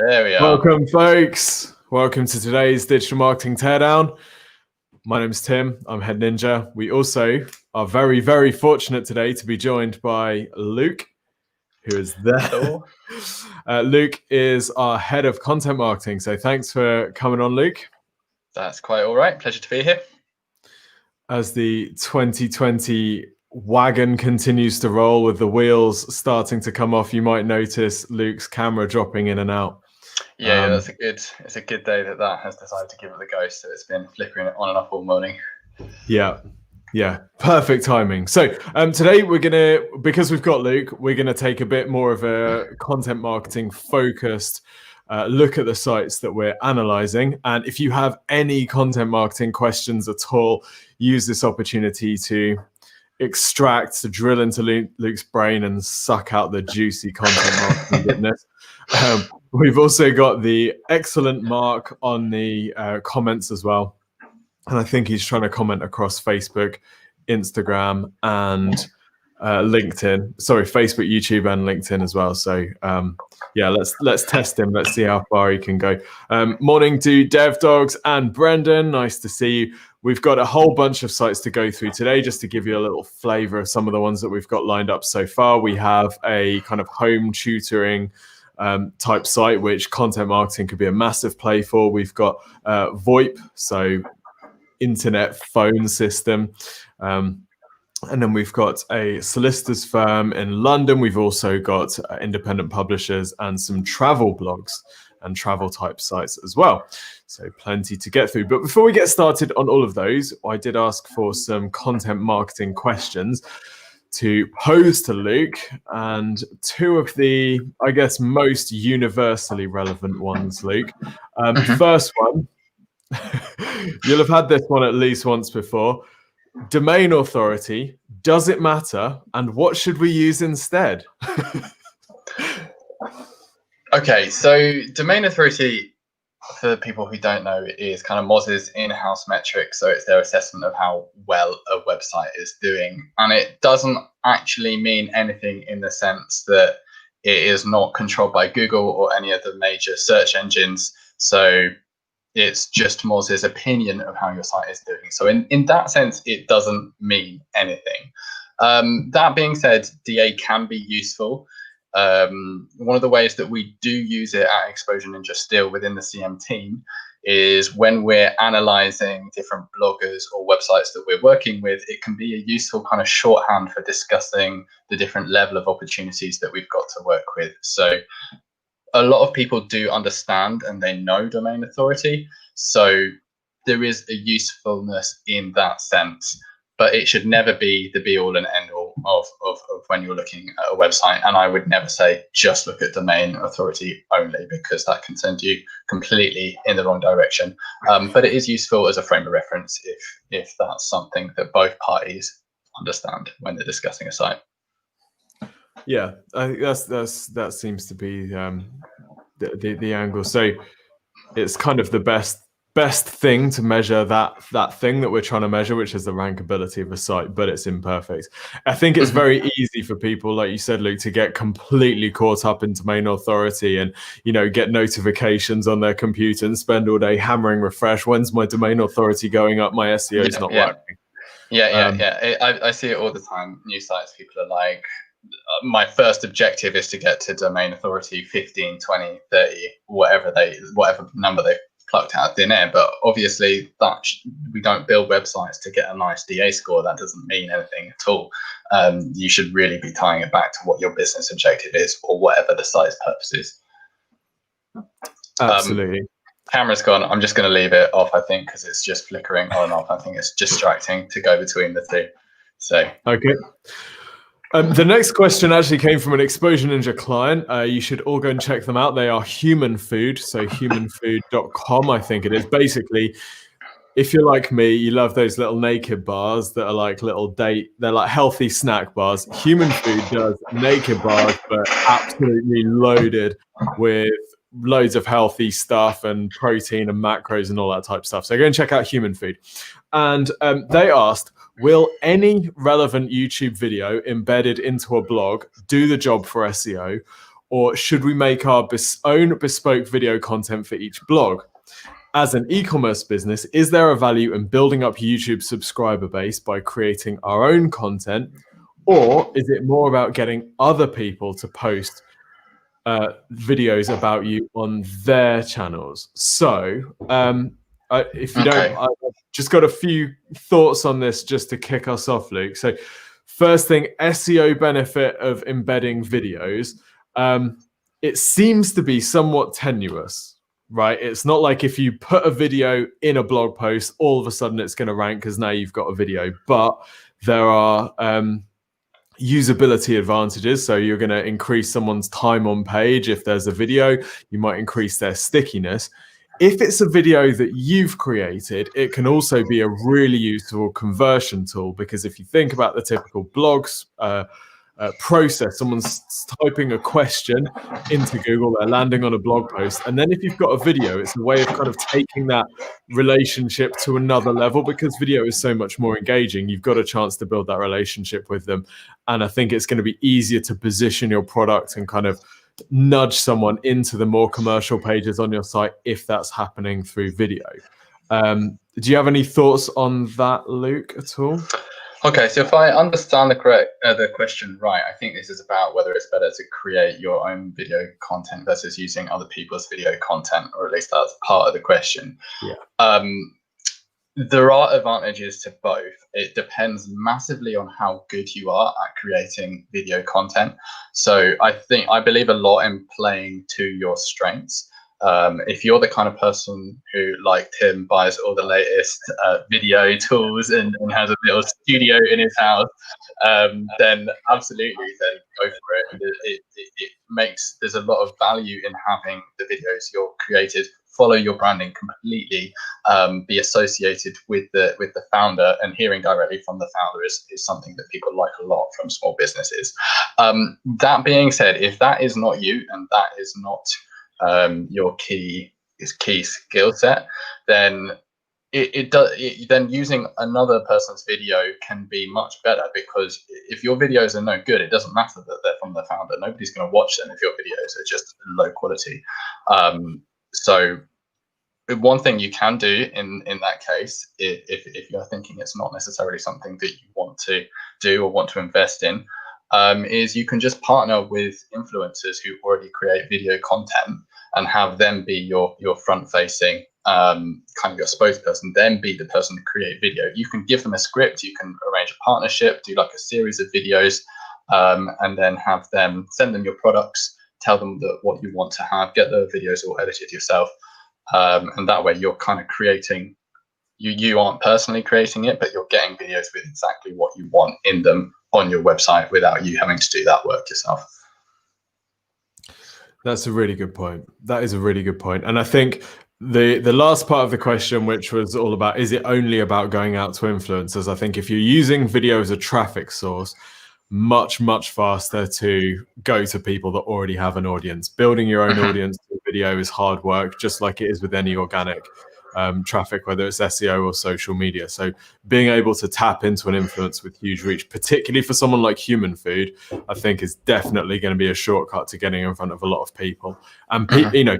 There we are. Welcome, folks. Welcome to today's Digital Marketing Teardown. My name's Tim. I'm Head Ninja. We also are very, very fortunate today to be joined by Luke, who is there. Hello. Luke is our Head of Content Marketing. So thanks for coming on, Luke. That's quite all right. Pleasure to be here. As the 2020 wagon continues to roll with the wheels starting to come off, you might notice Luke's camera dropping in and out. Yeah, it's a good day that has decided to give it a go. So it's been flickering on and off all morning. Yeah, perfect timing. So today because we've got Luke, we're gonna take a bit more of a content marketing focused look at the sites that we're analyzing. And if you have any content marketing questions at all, use this opportunity to drill into Luke's brain and suck out the juicy content marketing goodness. We've also got the excellent Mark on the comments as well. And I think he's trying to comment across Facebook, Instagram, and LinkedIn. Sorry, Facebook, YouTube, and LinkedIn as well. So yeah, let's test him. Let's see how far he can go. Morning to Dev Dogs and Brendan. Nice to see you. We've got a whole bunch of sites to go through today, just to give you a little flavor of some of the ones that we've got lined up so far. We have a kind of home tutoring type site, which content marketing could be a massive play for. We've got VoIP, so internet phone system. And then we've got a solicitor's firm in London. We've also got independent publishers and some travel blogs and travel type sites as well. So plenty to get through. But before we get started on all of those, I did ask for some content marketing questions to pose to Luke, and two of the, I guess, most universally relevant ones, Luke. First one, you'll have had this one at least once before. Domain authority, does it matter? And what should we use instead? Okay, so domain authority, for people who don't know, is kind of Moz's in-house metric. So it's their assessment of how well a website is doing. And it doesn't actually mean anything in the sense that it is not controlled by Google or any of the major search engines. So it's just Moz's opinion of how your site is doing. So in that sense, it doesn't mean anything. That being said, DA can be useful. One of the ways that we do use it at Exposure Ninja still within the CM team is when we're analyzing different bloggers or websites that we're working with, it can be a useful kind of shorthand for discussing the different level of opportunities that we've got to work with. So a lot of people do understand and they know domain authority. So there is a usefulness in that sense, but it should never be the be all and end all of when you're looking at a website. And I would never say just look at domain authority only, because that can send you completely in the wrong direction. But it is useful as a frame of reference if that's something that both parties understand when they're discussing a site. Yeah, I think that seems to be the angle. So it's kind of the best thing to measure that thing that we're trying to measure, which is the rankability of a site, but it's imperfect. I think it's very easy for people, like you said, Luke, to get completely caught up in domain authority and, get notifications on their computer and spend all day hammering refresh. When's my domain authority going up? My SEO is not working. I see it all the time. New sites, people are like, my first objective is to get to domain authority 15, 20, 30, whatever number they've plucked out of thin air. But obviously we don't build websites to get a nice DA score. That doesn't mean anything at all. You should really be tying it back to what your business objective is, or whatever the site's purpose is. Absolutely. Camera's gone. I'm just going to leave it off, I think, because it's just flickering on and off. I think it's distracting to go between the two. So okay. The next question actually came from an Exposure Ninja client. You should all go and check them out. They are Human Food, so humanfood.com, I think it is. Basically, if you're like me, you love those little naked bars that are like they're like healthy snack bars. Human Food does naked bars, but absolutely loaded with loads of healthy stuff and protein and macros and all that type of stuff. So go and check out Human Food. And they asked, will any relevant YouTube video embedded into a blog do the job for SEO, Or should we make our own bespoke video content for each blog? As an e-commerce business, is there a value in building up YouTube's subscriber base by creating our own content? Or is it more about getting other people to post videos about you on their channels? So if you don't, I've just got a few thoughts on this just to kick us off, Luke. So first thing, SEO benefit of embedding videos. It seems to be somewhat tenuous, right? It's not like if you put a video in a blog post, all of a sudden it's going to rank because now you've got a video. But there are usability advantages. So you're going to increase someone's time on page. If there's a video, you might increase their stickiness. If it's a video that you've created, it can also be a really useful conversion tool, because if you think about the typical blogs process, someone's typing a question into Google, they're landing on a blog post, and then if you've got a video, it's a way of kind of taking that relationship to another level, because video is so much more engaging. You've got a chance to build that relationship with them, and I think it's going to be easier to position your product and kind of nudge someone into the more commercial pages on your site if that's happening through video. Do you have any thoughts on that, Luke, at all? Okay, so if I understand the question right, I think this is about whether it's better to create your own video content versus using other people's video content, or at least that's part of the question. Yeah. There are advantages to both. It depends massively on how good you are at creating video content. So I believe a lot in playing to your strengths. If you're the kind of person who, like Tim, buys all the latest video tools and has a little studio in his house, then absolutely, then go for it. It makes, there's a lot of value in having the videos you're created follow your branding completely, be associated with the founder, and hearing directly from the founder is something that people like a lot from small businesses. That being said, if that is not you and that is not your key skill set, then then using another person's video can be much better, because if your videos are no good, it doesn't matter that they're from the founder. Nobody's going to watch them if your videos are just low quality. So one thing you can do in that case, if you're thinking it's not necessarily something that you want to do or want to invest in, is you can just partner with influencers who already create video content and have them be your front-facing kind of your spokesperson, then be the person to create video. You can give them a script, you can arrange a partnership, do like a series of videos, and then have them send them your products, tell them that what you want to have, get the videos all edited yourself, and that way you're kind of creating, you aren't personally creating it, but you're getting videos with exactly what you want in them on your website without you having to do that work yourself. That's a really good point. That is a really good point. And I think the last part of the question, which was all about, is it only about going out to influencers? I think if you're using video as a traffic source, much faster to go to people that already have an audience. Building your own audience through video is hard work, just like it is with any organic traffic, whether it's SEO or social media. So being able to tap into an influence with huge reach, particularly for someone like Human Food, I think is definitely going to be a shortcut to getting in front of a lot of people. And you know,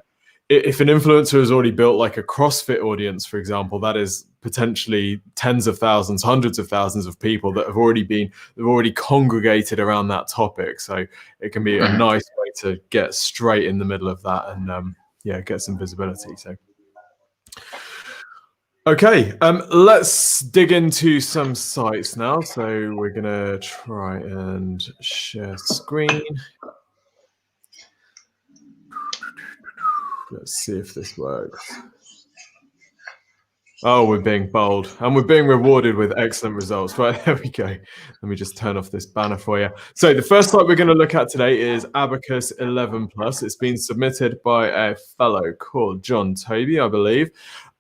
if an influencer has already built like a CrossFit audience, for example, that is potentially tens of thousands, hundreds of thousands of people that have already congregated around that topic. So it can be a nice way to get straight in the middle of that and yeah, get some visibility. So okay, let's dig into some sites now. So we're gonna try and share screen. Let's see if this works. Oh, we're being bold and we're being rewarded with excellent results. Right, there we go. Let me just turn off this banner for you. So the first site we're going to look at today is Abacus 11 Plus. It's been submitted by a fellow called John Toby, I believe.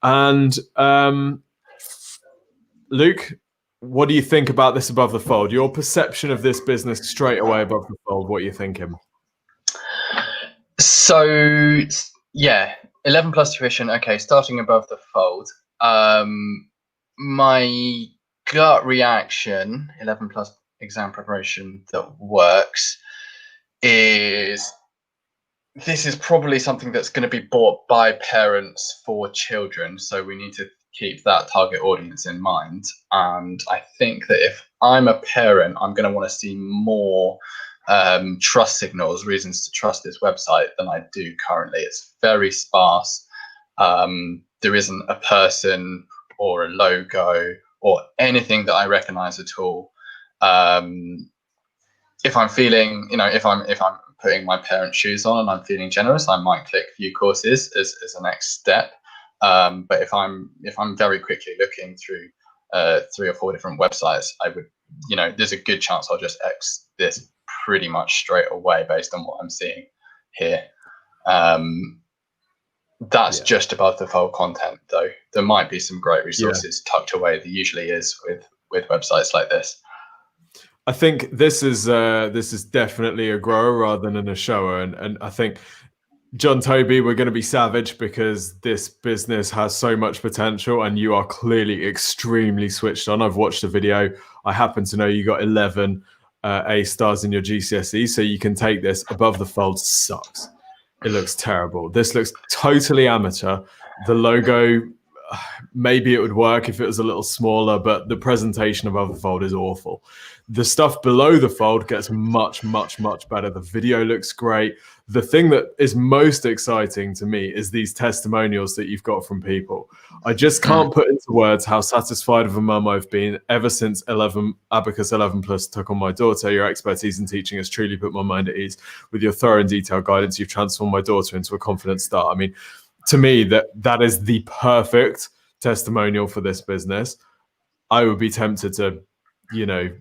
And Luke, what do you think about this above the fold? Your perception of this business straight away above the fold, what are you thinking? So yeah, 11 plus tuition. Okay, starting above the fold. My gut reaction, 11 plus exam preparation that works, is this is probably something that's going to be bought by parents for children. So we need to keep that target audience in mind. And I think that if I'm a parent, I'm going to want to see more trust signals, reasons to trust this website than I do currently. It's very sparse. There isn't a person or a logo or anything that I recognize at all. If I'm feeling, if I'm putting my parents' shoes on and I'm feeling generous, I might click view courses as a next step. But if I'm very quickly looking through 3 or 4 different websites, I would, there's a good chance I'll just X this pretty much straight away based on what I'm seeing here. That's just above the fold content, though. There might be some great resources tucked away. There usually is with websites like this. I think this is definitely a grower rather than a shower, and I think, John Toby, we're going to be savage because this business has so much potential, and you are clearly extremely switched on. I've watched the video. I happen to know you got 11 A stars in your GCSE, so you can take this. Above the fold sucks. It looks terrible. This looks totally amateur. The logo, maybe it would work if it was a little smaller, but the presentation above the fold is awful. The stuff below the fold gets much, much, much better. The video looks great. The thing that is most exciting to me is these testimonials that you've got from people. I just can't put into words how satisfied of a mum I've been ever since Abacus 11 Plus took on my daughter. Your expertise in teaching has truly put my mind at ease. With your thorough and detailed guidance, you've transformed my daughter into a confident start. I mean, to me, that is the perfect testimonial for this business. I would be tempted to,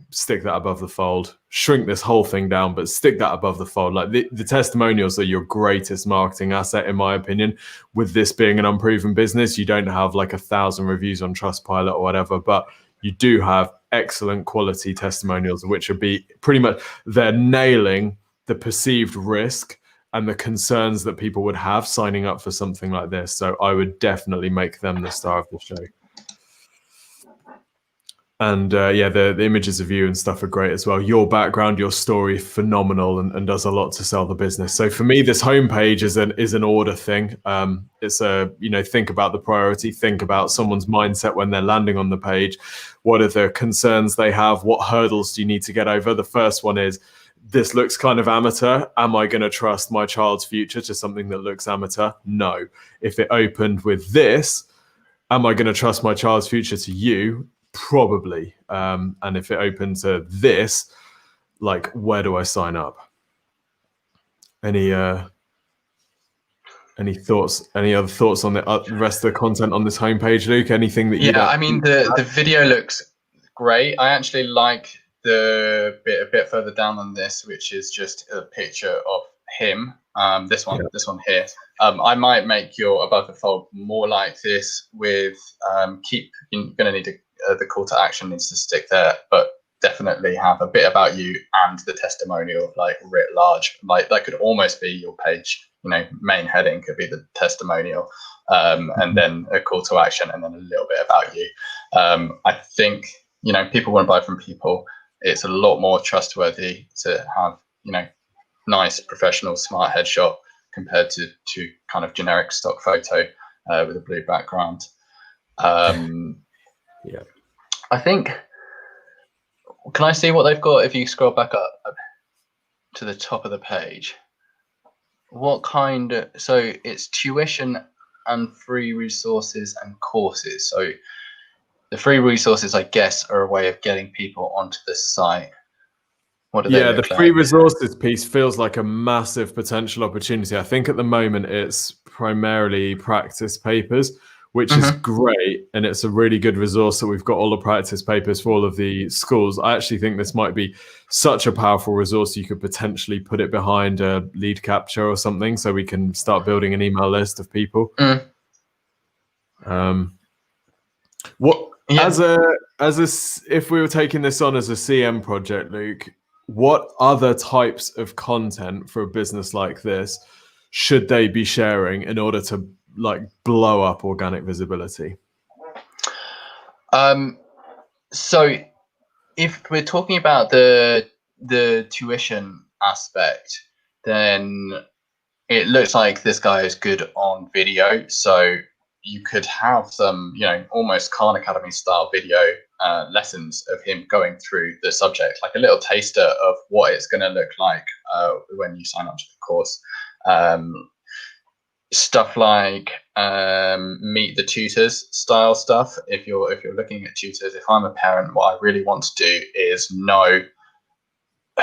stick that above the fold, shrink this whole thing down, but stick that above the fold. Like the testimonials are your greatest marketing asset, in my opinion. With this being an unproven business, you don't have like 1,000 reviews on Trustpilot or whatever, but you do have excellent quality testimonials, which would be pretty much, they're nailing the perceived risk and the concerns that people would have signing up for something like this. So I would definitely make them the star of the show. And the images of you and stuff are great as well. Your background, your story, phenomenal, and does a lot to sell the business. So for me, this homepage is an order thing. It's think about the priority, think about someone's mindset when they're landing on the page. What are the concerns they have? What hurdles do you need to get over? The first one is, this looks kind of amateur. Am I going to trust my child's future to something that looks amateur? No. If it opened with this, am I going to trust my child's future to you? Probably. And if it opened to this, like, where do I sign up? Any thoughts? Any other thoughts on the rest of the content on this homepage, Luke? Anything that you? Yeah, I mean, the video looks great. I actually like the bit a bit further down than this, which is just a picture of him. This one here. I might make your above the fold more like this with you're going to need the call to action needs to stick there, but definitely have a bit about you and the testimonial like writ large. Like that could almost be your page, main heading could be the testimonial, and then a call to action and then a little bit about you. I think, people want to buy from people. It's a lot more trustworthy to have, nice, professional, smart headshot compared to kind of generic stock photo with a blue background. Yeah. I think, can I see what they've got if you scroll back up to the top of the page? What kind so it's tuition and free resources and courses. So the free resources, I guess, are a way of getting people onto the site. What do they look the free like? resources piece feels like a massive potential opportunity. I think at the moment it's primarily practice papers, which is great. And it's a really good resource that we've got all the practice papers for all of the schools. I actually think this might be such a powerful resource. You could potentially put it behind a lead capture or something so we can start building an email list of people. If we were taking this on as a CM project, Luke, what other types of content for a business like this should they be sharing in order to like blow up organic visibility? So if we're talking about the tuition aspect, then it looks like this guy is good on video, so you could have some, almost Khan Academy style video lessons of him going through the subject, like a little taster of what it's going to look like when you sign up to the course. Stuff like meet the tutors style stuff. If you're looking at tutors, if I'm a parent, what I really want to do is know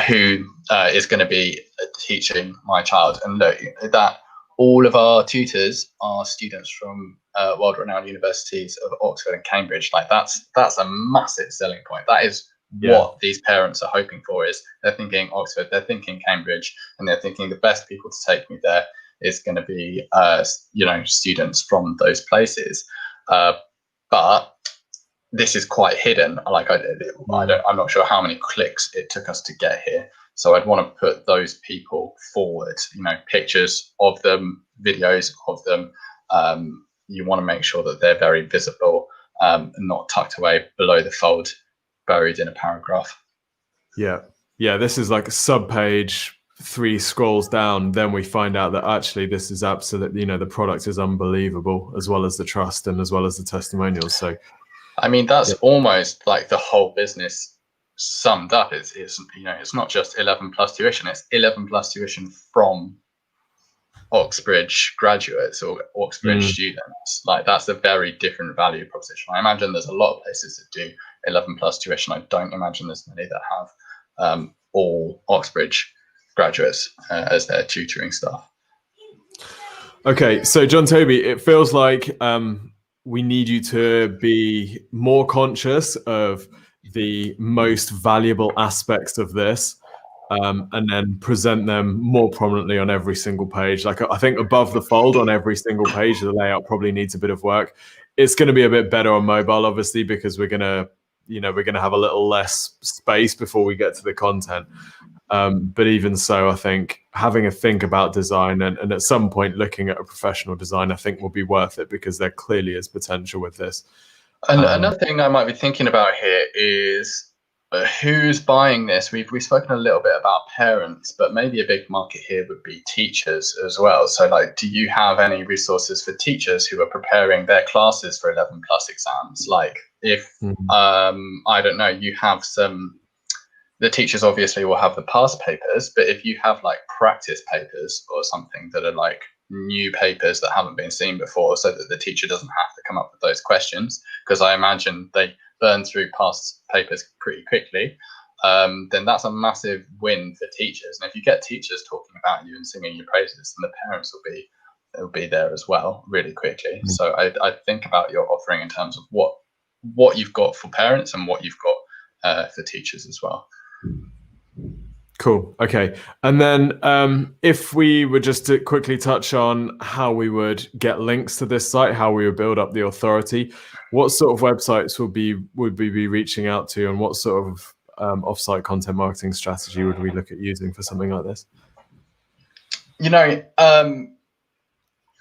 who is going to be teaching my child, and look that all of our tutors are students from world-renowned universities of Oxford and Cambridge. Like that's a massive selling point. That is what these parents are hoping for. Is they're thinking Oxford, they're thinking Cambridge, and they're thinking the best people to take me there is going to be students from those places. But this is quite hidden. Like I'm not sure how many clicks it took us to get here. So I'd want to put those people forward, pictures of them, videos of them. You want to make sure that they're very visible, not tucked away below the fold, buried in a paragraph. Yeah. This is like a sub-page, 3 scrolls down. Then we find out that actually this is absolutely, the product is unbelievable, as well as the trust and as well as the testimonials. So, I mean, that's almost like the whole business summed up. It's not just 11 plus tuition, it's 11 plus tuition from Oxbridge graduates or Oxbridge students. Like that's a very different value proposition. I imagine there's a lot of places that do 11 plus tuition. I don't imagine there's many that have all Oxbridge graduates as their tutoring staff. Okay, so John Toby, it feels like we need you to be more conscious of the most valuable aspects of this, and then present them more prominently on every single page. Like I think above the fold on every single page, the layout probably needs a bit of work. It's going to be a bit better on mobile, obviously, because we're going to have a little less space before we get to the content. But even so, I think having a think about design and at some point looking at a professional design, I think will be worth it, because there clearly is potential with this. And another thing I might be thinking about here is who's buying this. We've spoken a little bit about parents, but maybe a big market here would be teachers as well. So like, do you have any resources for teachers who are preparing their classes for 11 plus exams? Like if, I don't know, you have the teachers obviously will have the past papers, but if you have like practice papers or something that are like new papers that haven't been seen before, so that the teacher doesn't have to come up with those questions, because I imagine they burn through past papers pretty quickly, then that's a massive win for teachers. And if you get teachers talking about you and singing your praises, then the parents will be there as well really quickly. So I think about your offering in terms of what you've got for parents and what you've got for teachers as well. Cool. Okay. And then if we were just to quickly touch on how we would get links to this site, how we would build up the authority, what sort of websites would we be reaching out to, and what sort of offsite content marketing strategy would we look at using for something like this?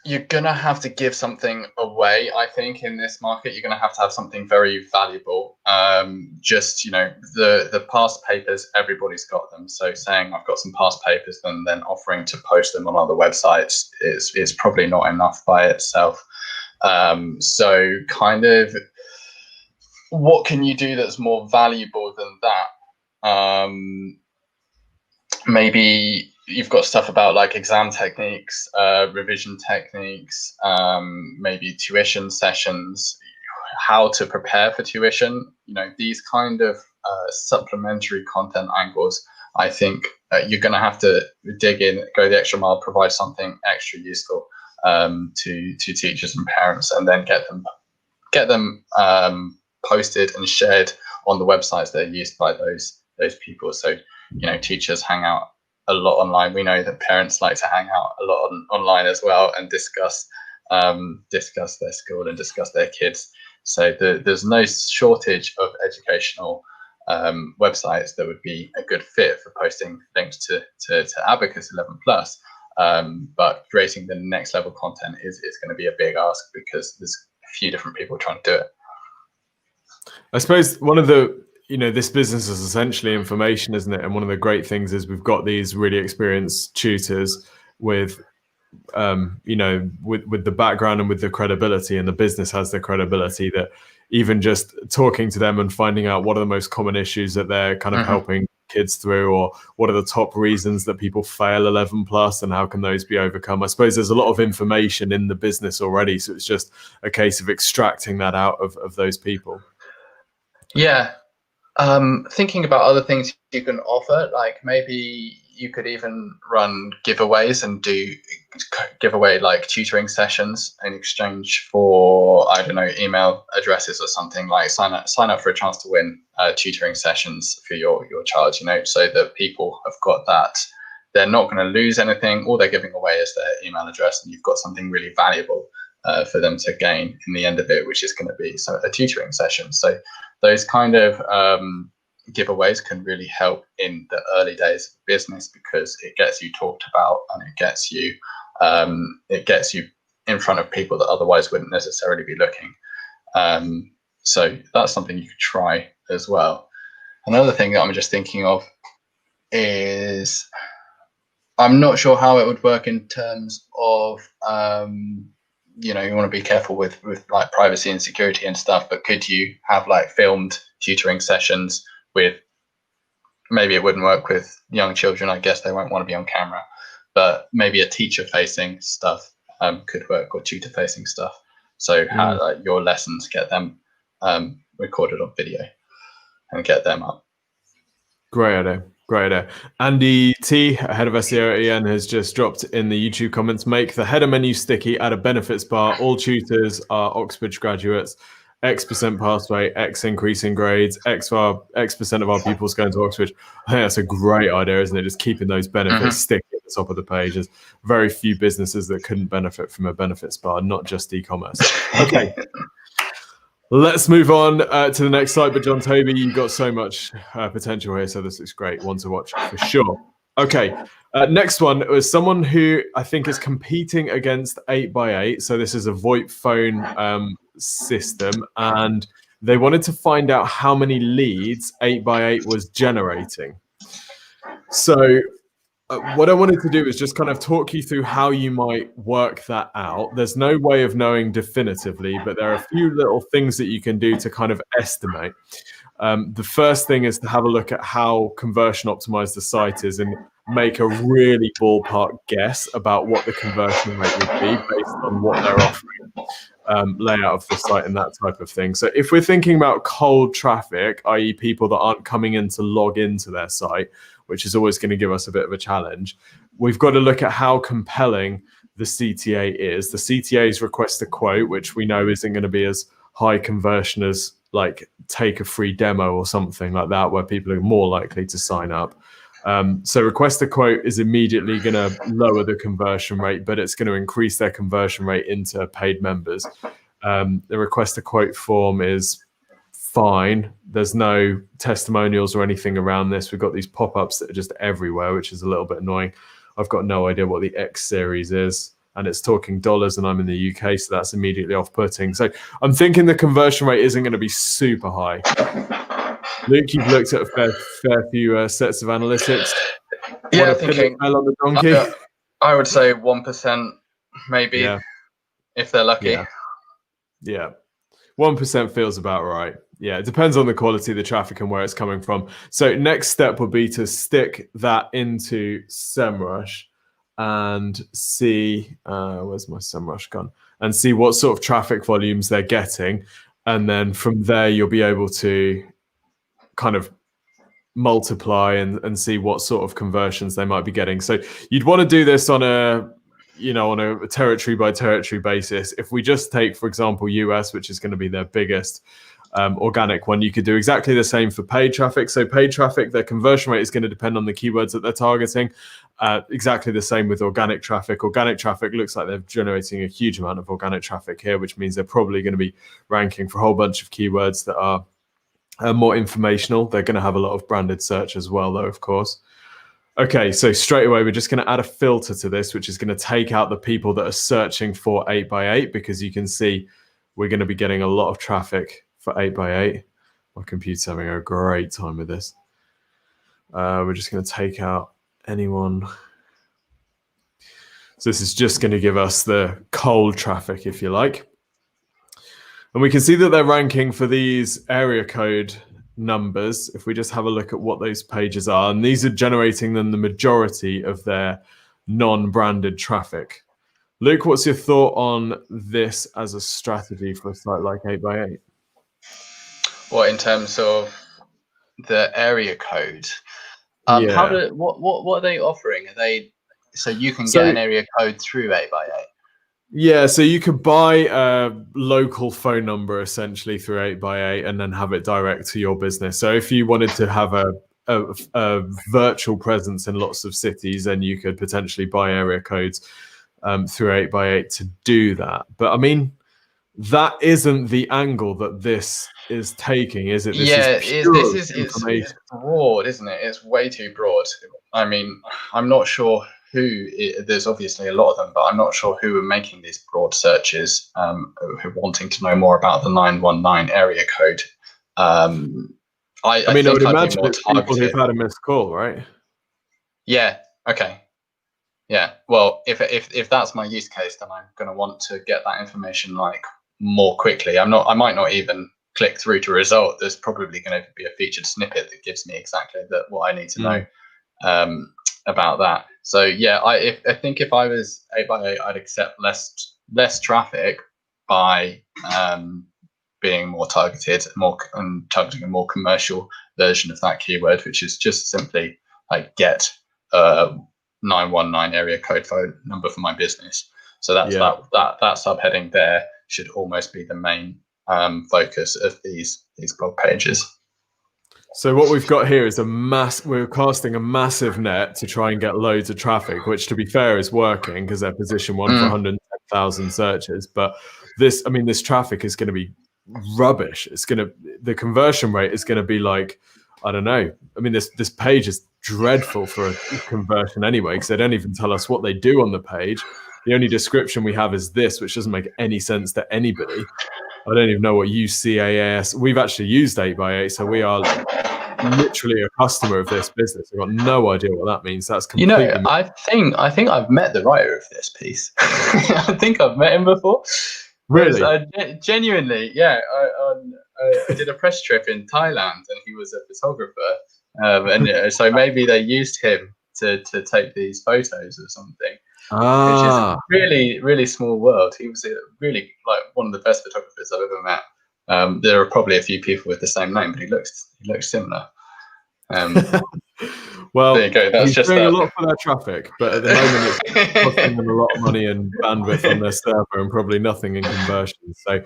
You're going to have to give something away, I think, in this market. You're going to have something very valuable. The past papers, everybody's got them. So saying I've got some past papers and then offering to post them on other websites is probably not enough by itself. So kind of what can you do that's more valuable than that? Maybe you've got stuff about like exam techniques, revision techniques, maybe tuition sessions, how to prepare for tuition. These kind of supplementary content angles, I think you're going to have to dig in, go the extra mile, provide something extra useful to teachers and parents, and then get them posted and shared on the websites that are used by those people. So teachers hang out a lot online. We know that parents like to hang out a lot online as well and discuss their school and discuss their kids. So there's no shortage of educational websites that would be a good fit for posting links to Abacus 11 plus. But creating the next level content is going to be a big ask, because there's a few different people trying to do it. I suppose one of the this business is essentially information, isn't it? And one of the great things is we've got these really experienced tutors with you know, with the background and with the credibility, and the business has the credibility, that even just talking to them and finding out what are the most common issues that they're kind of helping kids through, or what are the top reasons that people fail 11 plus and how can those be overcome. I suppose there's a lot of information in the business already, so it's just a case of extracting that out of those people. Yeah. Thinking about other things you can offer, like maybe you could even run giveaways and give away like tutoring sessions in exchange for, I don't know, email addresses or something. Like sign up for a chance to win tutoring sessions for your child, you know, so that people have got that. They're not going to lose anything. All they're giving away is their email address, and you've got something really valuable for them to gain in the end of it, which is going to be a tutoring session. So those kind of giveaways can really help in the early days of business, because it gets you talked about, and it gets you in front of people that otherwise wouldn't necessarily be looking. So that's something you could try as well. Another thing that I'm just thinking of is, I'm not sure how it would work in terms of you know, you want to be careful with like privacy and security and stuff, but could you have like filmed tutoring sessions with, maybe it wouldn't work with young children, I guess they won't want to be on camera, but maybe a teacher facing stuff could work, or tutor facing stuff. So how like your lessons, get them recorded on video and get them up. Great idea. Great idea. Andy T, head of SEO at EN, has just dropped in the YouTube comments: make the header menu sticky, add a benefits bar. All tutors are Oxbridge graduates. X% pass rate, X increase in grades, X% of our pupils going to Oxbridge. I think that's a great idea, isn't it? Just keeping those benefits sticky at the top of the page. There's very few businesses that couldn't benefit from a benefits bar, not just e-commerce. Okay. Let's move on to the next slide. But John Toby, you've got so much potential here, so this looks great. One to watch for sure. Okay, next one was someone who I think is competing against 8x8. So this is a VoIP phone system, and they wanted to find out how many leads 8x8 was generating. So what I wanted to do is just kind of talk you through how you might work that out. There's no way of knowing definitively, but there are a few little things that you can do to kind of estimate. The first thing is to have a look at how conversion optimized the site is, and make a really ballpark guess about what the conversion rate would be based on what they're offering, layout of the site and that type of thing. So if we're thinking about cold traffic, i.e. people that aren't coming in to log into their site, which is always going to give us a bit of a challenge, we've got to look at how compelling the CTA is. The CTA is request a quote, which we know isn't going to be as high conversion as like take a free demo or something like that, where people are more likely to sign up. So request a quote is immediately going to lower the conversion rate, but it's going to increase their conversion rate into paid members. The request a quote form is fine. There's no testimonials or anything around this. We've got these pop-ups that are just everywhere, which is a little bit annoying. I've got no idea what the X series is, and it's talking dollars, and I'm in the UK, so that's immediately off-putting. So I'm thinking the conversion rate isn't going to be super high. Luke, you've looked at a fair few sets of analytics. Yeah, thinking on the donkey? I would say 1%, maybe, if they're lucky. Yeah. 1% feels about right. Yeah, it depends on the quality of the traffic and where it's coming from. So next step would be to stick that into SEMrush and see, where's my SEMrush gone? And see what sort of traffic volumes they're getting. And then from there, you'll be able to kind of multiply and see what sort of conversions they might be getting. So you'd want to do this on a territory by territory basis. If we just take, for example, US, which is going to be their biggest organic one, you could do exactly the same for paid traffic. So paid traffic, their conversion rate is going to depend on the keywords that they're targeting. Exactly the same with organic traffic. Organic traffic looks like they're generating a huge amount of organic traffic here, which means they're probably going to be ranking for a whole bunch of keywords that are more informational. They're going to have a lot of branded search as well, though, of course. Okay, so straight away, we're just going to add a filter to this, which is going to take out the people that are searching for 8x8, because you can see we're going to be getting a lot of traffic for 8x8. My computer's having a great time with this. We're just going to take out anyone. So this is just going to give us the cold traffic, if you like. And we can see that they're ranking for these area code numbers. If we just have a look at what those pages are, and these are generating them the majority of their non-branded traffic. Luke, what's your thought on this as a strategy for a site like 8x8? Well, in terms of the area code, Yeah. what are they offering? Are they so you can get an area code through 8x8? Yeah, so you could buy a local phone number essentially through 8x8 and then have it direct to your business. So if you wanted to have a virtual presence in lots of cities, then you could potentially buy area codes through 8x8 to do that. But I mean, that isn't the angle that this is taking, is it? It's broad, isn't it? It's way too broad. I mean, I'm not sure there's obviously a lot of them, but I'm not sure who are making these broad searches, who are wanting to know more about the 919 area code. I mean, I would imagine it's people who've had a missed call, right? Yeah. Okay. Yeah. Well, if that's my use case, then I'm going to want to get that information like more quickly. I might not even click through to a result. There's probably going to be a featured snippet that gives me exactly what I need to know about that. So yeah, I think if I was 8x8, I'd accept less traffic by being more targeted, and targeting a more commercial version of that keyword, which is just simply like get 919 area code phone number for my business. So that's that subheading there should almost be the main focus of these blog pages. So what we've got here is we're casting a massive net to try and get loads of traffic, which to be fair is working because they're position one for 110,000 searches. But this traffic is going to be rubbish. The conversion rate is going to be like, I don't know. I mean, this page is dreadful for a conversion anyway, because they don't even tell us what they do on the page. The only description we have is this, which doesn't make any sense to anybody. I don't even know what UCAS. We've actually used 8x8, so we are literally a customer of this business. I've got no idea what that means. That's completely. I think I've met the writer of this piece. I think I've met him before. Really? Genuinely, yeah. I did a press trip in Thailand, and he was a photographer, and so maybe they used him to take these photos or something. Which is a really, really small world. He was really like one of the best photographers I've ever met. There are probably a few people with the same name, but he looks similar. Well, there you go. That's just doing a lot for their traffic, but at the moment it's costing them a lot of money and bandwidth on their server, and probably nothing in conversions. So,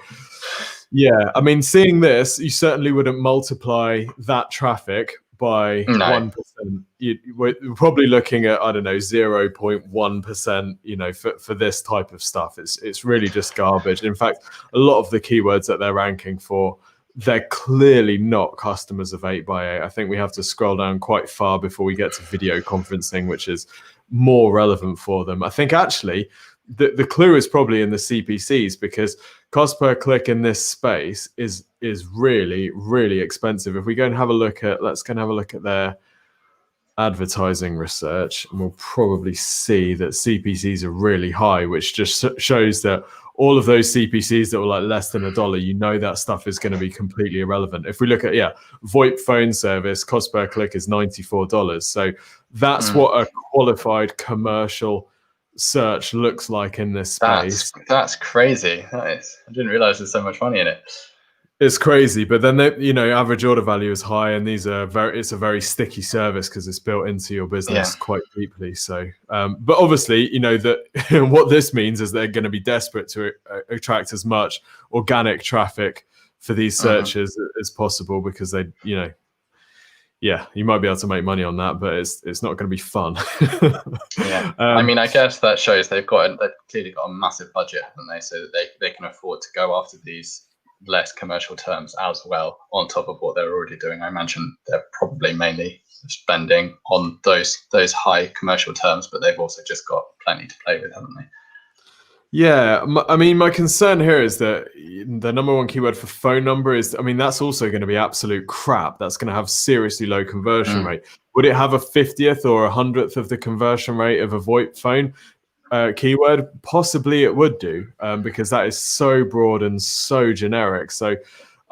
yeah, I mean, seeing this, you certainly wouldn't multiply that traffic by 1%. We're probably looking at, I don't know, 0.1%, for this type of stuff. It's really just garbage. In fact, a lot of the keywords that they're ranking for, they're clearly not customers of 8x8. I think we have to scroll down quite far before we get to video conferencing, which is more relevant for them. I think actually the clue is probably in the CPCs, because cost per click in this space is really, really expensive. If we go and have a look at, let's go and have a look at their advertising research, and we'll probably see that CPCs are really high, which just shows that all of those CPCs that were like less than $1, that stuff is going to be completely irrelevant. If we look at, VoIP phone service, cost per click is $94. So that's what a qualified commercial search looks like in this space. That's crazy. I didn't realize there's so much money in it. It's crazy, but then average order value is high, and it's a very sticky service because it's built into your business quite deeply. So, but obviously, that what this means is they're going to be desperate to attract as much organic traffic for these searches as possible, because they, you might be able to make money on that, but it's not going to be fun. I mean, I guess that shows they've clearly got a massive budget, haven't they? So that they can afford to go after these less commercial terms as well, on top of what they're already doing. I imagine they're probably mainly spending on those high commercial terms, but they've also just got plenty to play with, haven't they? Yeah, I mean, my concern here is that the number one keyword for phone number is, that's also going to be absolute crap. That's going to have seriously low conversion rate. Would it have a 50th or 100th of the conversion rate of a VoIP phone? keyword, possibly it would do, because that is so broad and so generic. So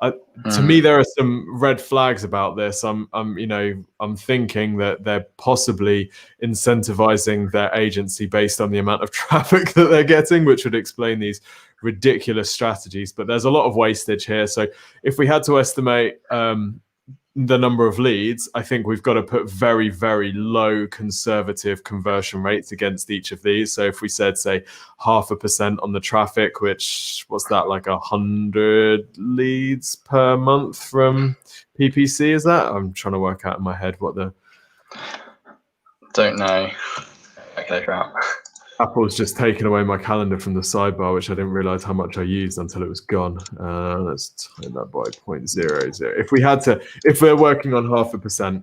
to me, there are some red flags about this. I'm thinking that they're possibly incentivizing their agency based on the amount of traffic that they're getting, which would explain these ridiculous strategies. But there's a lot of wastage here. So if we had to estimate the number of leads, I think we've got to put very, very low conservative conversion rates against each of these. So if we said, say, 0.5% on the traffic, which, what's that, like 100 leads per month from PPC, is that? I'm trying to work out in my head what the... Don't know. Okay, crap. Apple's just taken away my calendar from the sidebar, which I didn't realize how much I used until it was gone. Let's time that by 0.00. If we're working on 0.5%,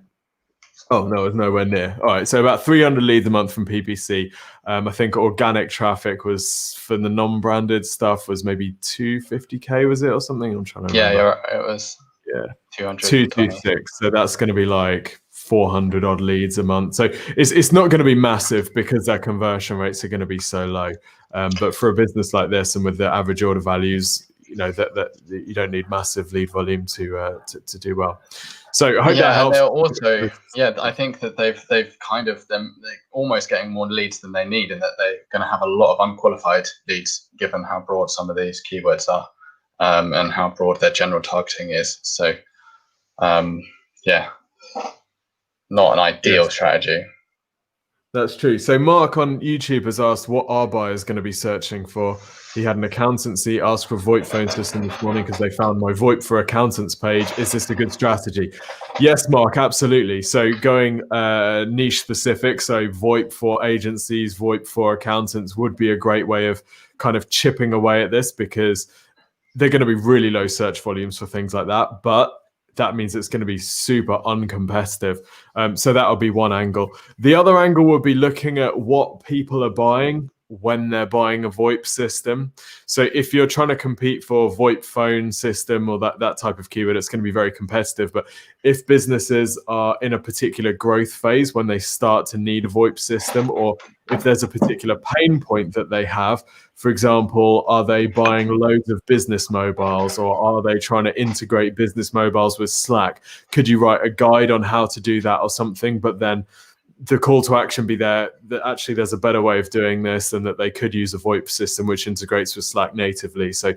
oh no, it's nowhere near. All right, so about 300 leads a month from PPC. I think organic traffic was, for the non-branded stuff, was maybe 250k, was it, or something? I'm trying to remember. Yeah, it was. Yeah, 226. So that's going to be like 400 odd leads a month. So it's not going to be massive because their conversion rates are going to be so low. But for a business like this, and with the average order values, that you don't need massive lead volume to do well. So I hope that helps. Also, I think that they've kind of they're almost getting more leads than they need, and that they're going to have a lot of unqualified leads given how broad some of these keywords are. And how broad their general targeting is. So, not an ideal strategy. That's true. So Mark on YouTube has asked what our buyers going to be searching for. He had an accountancy ask for VoIP phone system this morning because they found my VoIP for accountants page. Is this a good strategy? Yes, Mark, absolutely. So going niche specific, so VoIP for agencies, VoIP for accountants would be a great way of kind of chipping away at this, because they're going to be really low search volumes for things like that, but that means it's going to be super uncompetitive. So that'll be one angle. The other angle would be looking at what people are buying when they're buying a VoIP system. So if you're trying to compete for a VoIP phone system or that type of keyword, it's going to be very competitive. But if businesses are in a particular growth phase when they start to need a VoIP system, or if there's a particular pain point that they have, for example, are they buying loads of business mobiles, or are they trying to integrate business mobiles with Slack? Could you write a guide on how to do that or something, but then the call to action be there that actually there's a better way of doing this, and that they could use a VoIP system which integrates with Slack natively. So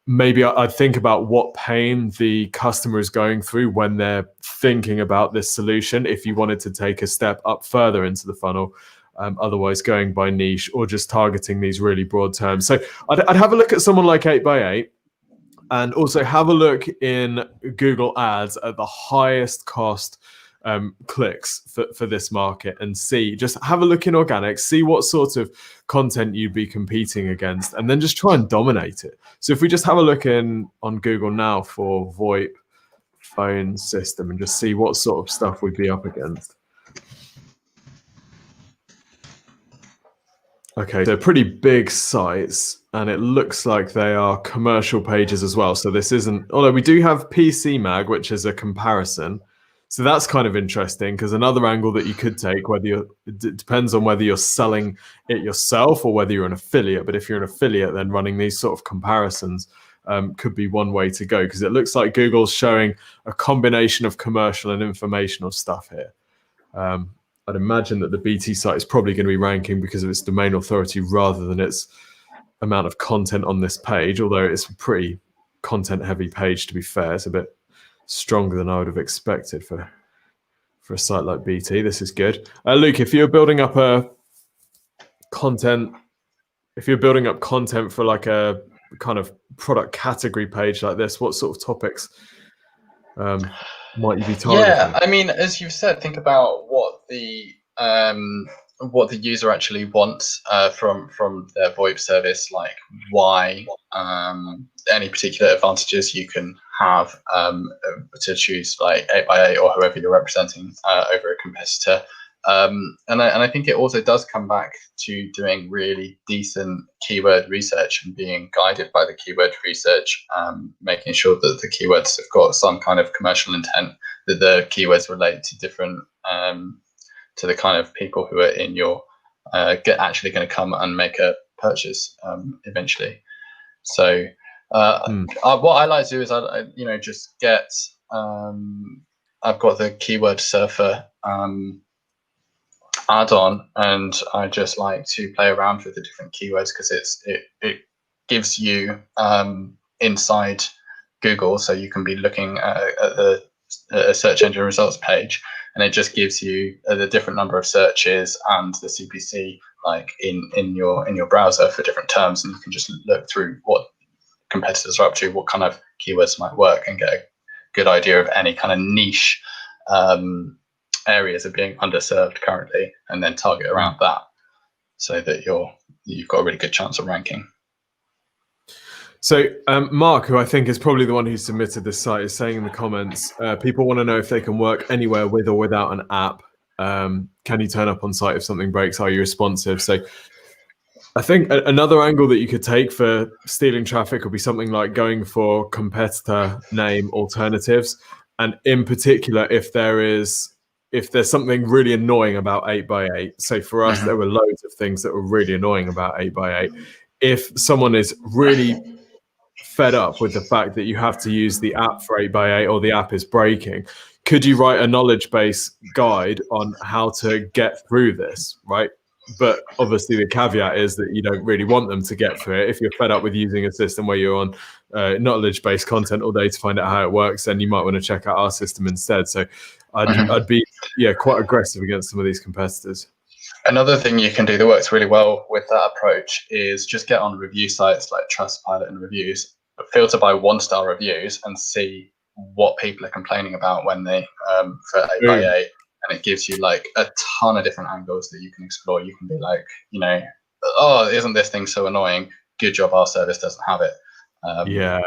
maybe I'd think about what pain the customer is going through when they're thinking about this solution, if you wanted to take a step up further into the funnel. Otherwise going by niche or just targeting these really broad terms. So I'd have a look at someone like 8x8, and also have a look in Google Ads at the highest cost clicks for this market, and just have a look in organic, see what sort of content you'd be competing against, and then just try and dominate it. So if we just have a look on Google now for VoIP phone system and just see what sort of stuff we'd be up against. Okay, they're pretty big sites, and it looks like they are commercial pages as well. So this isn't, although we do have PC Mag, which is a comparison. So that's kind of interesting, because another angle that you could take, it depends on whether you're selling it yourself or whether you're an affiliate. But if you're an affiliate, then running these sort of comparisons could be one way to go, because it looks like Google's showing a combination of commercial and informational stuff here. I'd imagine that the BT site is probably going to be ranking because of its domain authority rather than its amount of content on this page, although it's a pretty content-heavy page, to be fair. It's a bit stronger than I would have expected for a site like BT. This is good. Luke, if you're building up content for like a kind of product category page like this, what sort of topics might you be targeting? Yeah, I mean, as you've said, think about what the user actually wants from their VoIP service, like why, any particular advantages you can have to choose like 8x8 or whoever you're representing over a competitor. And I think it also does come back to doing really decent keyword research and being guided by the keyword research, making sure that the keywords have got some kind of commercial intent, that the keywords relate to different to the kind of people who are in your actually going to come and make a purchase eventually. So what I like to do is I just get I've got the Keyword Surfer add-on, and I just like to play around with the different keywords because it gives you inside Google, so you can be looking at a search engine results page, and it just gives you the different number of searches and the CPC like in your browser for different terms, and you can just look through what competitors are up to, what kind of keywords might work, and get a good idea of any kind of niche areas are being underserved currently, and then target around that so that you've got a really good chance of ranking. So Mark, who I think is probably the one who submitted this site, is saying in the comments, people want to know if they can work anywhere with or without an app. Can you turn up on site if something breaks? Are you responsive? So I think another angle that you could take for stealing traffic would be something like going for competitor name alternatives. And in particular, if there's something really annoying about 8x8, so for us, there were loads of things that were really annoying about 8x8. If someone is really fed up with the fact that you have to use the app for 8x8 or the app is breaking, could you write a knowledge base guide on how to get through this, right? But obviously the caveat is that you don't really want them to get through it. If you're fed up with using a system where you're on knowledge-based content all day to find out how it works, then you might want to check out our system instead. So I'd be quite aggressive against some of these competitors. Another thing you can do that works really well with that approach is just get on review sites like Trustpilot and Reviews, but filter by 1-star reviews and see what people are complaining about when they for 8x8. And it gives you like a ton of different angles that you can explore. You can be like, oh, isn't this thing so annoying? Good job, our service doesn't have it.